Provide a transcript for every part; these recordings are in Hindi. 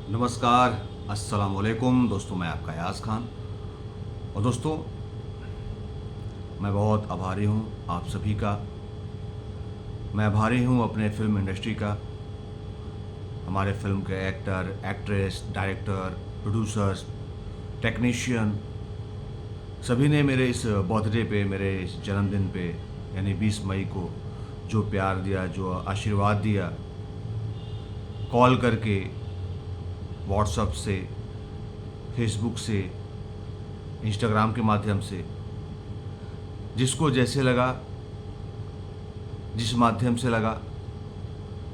नमस्कार, अस्सलाम वालेकुम दोस्तों। मैं आपका याज़ खान। और दोस्तों, मैं बहुत आभारी हूँ आप सभी का। मैं आभारी हूँ अपने फ़िल्म इंडस्ट्री का, हमारे फ़िल्म के actor, actress, director, producers, technician सभी ने मेरे इस बर्थडे पे, मेरे इस जन्मदिन पे यानी 20 मई को जो प्यार दिया, जो आशीर्वाद दिया, कॉल करके, व्हाट्सएप से, फेसबुक से, इंस्टाग्राम के माध्यम से, जिसको जैसे लगा, जिस माध्यम से लगा,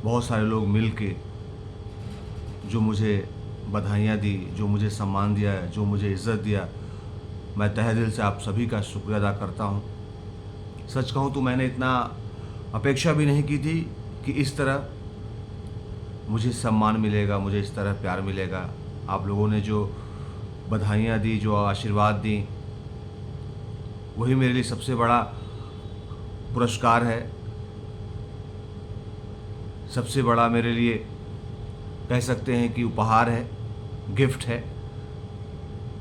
बहुत सारे लोग मिल के जो मुझे बधाइयाँ दी, जो मुझे सम्मान दिया, जो मुझे इज़्ज़त दिया, मैं तहे दिल से आप सभी का शुक्रिया अदा करता हूँ। सच कहूँ तो मैंने इतना अपेक्षा भी नहीं की थी कि इस तरह मुझे सम्मान मिलेगा, मुझे इस तरह प्यार मिलेगा। आप लोगों ने जो बधाइयाँ दी, जो आशीर्वाद दी, वही मेरे लिए सबसे बड़ा पुरस्कार है। सबसे बड़ा मेरे लिए कह सकते हैं कि उपहार है, गिफ्ट है।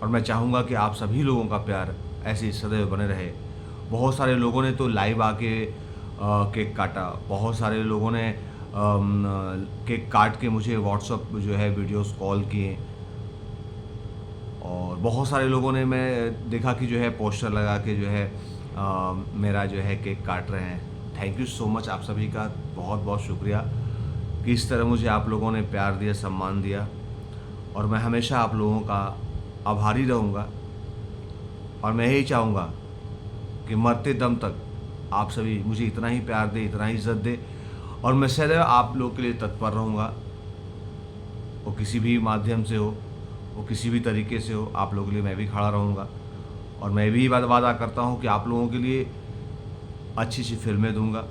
और मैं चाहूँगा कि आप सभी लोगों का प्यार ऐसे ही सदैव बने रहे। बहुत सारे लोगों ने तो लाइव आके केक काटा, बहुत सारे लोगों ने केक काट के मुझे व्हाट्सअप जो है वीडियोस कॉल किए, और बहुत सारे लोगों ने मैं देखा कि जो है पोस्टर लगा के जो है मेरा जो है केक काट रहे हैं। थैंक यू सो मच, आप सभी का बहुत बहुत शुक्रिया कि इस तरह मुझे आप लोगों ने प्यार दिया, सम्मान दिया। और मैं हमेशा आप लोगों का आभारी रहूँगा। और मैं यही चाहूँगा कि मरते दम तक आप सभी मुझे इतना ही प्यार दें, इतना ही इज़्ज़त दें, और मैं सदैव आप लोग के लिए तत्पर रहूँगा। वो किसी भी माध्यम से हो, वो किसी भी तरीके से हो, आप लोगों के लिए मैं भी खड़ा रहूँगा। और मैं भी वादा करता हूँ कि आप लोगों के लिए अच्छी अच्छी फिल्में दूँगा,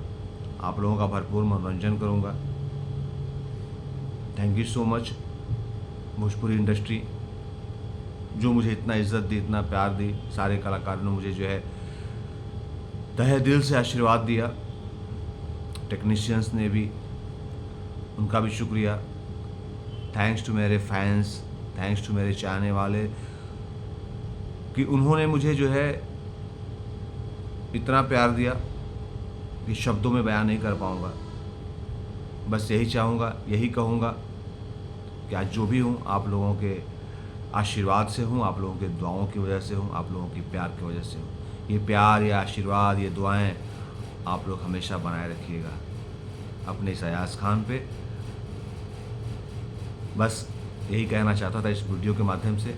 आप लोगों का भरपूर मनोरंजन करूँगा। Thank you so much Bhojpuri industry, जो मुझे इतना इज़्ज़त दी, इतना प्यार दी। सारे कलाकारों ने मुझे जो है तहे दिल से आशीर्वाद दिया। टेक्नीशियंस ने भी, उनका भी शुक्रिया। थैंक्स टू मेरे फैंस, थैंक्स टू मेरे चाहने वाले कि उन्होंने मुझे जो है इतना प्यार दिया कि शब्दों में बयान नहीं कर पाऊँगा। बस यही चाहूँगा, यही कहूँगा कि आज जो भी हूँ आप लोगों के आशीर्वाद से हूँ, आप लोगों के दुआओं की वजह से हूँ, आप लोगों की प्यार की वजह से हूँ। ये प्यार, ये आशीर्वाद, ये दुआएं आप लोग हमेशा बनाए रखिएगा अपने इस अयाज़ खान पे। बस यही कहना चाहता था इस वीडियो के माध्यम से।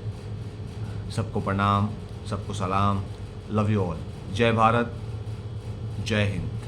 सबको प्रणाम, सबको सलाम, लव यू ऑल। जय भारत, जय हिंद।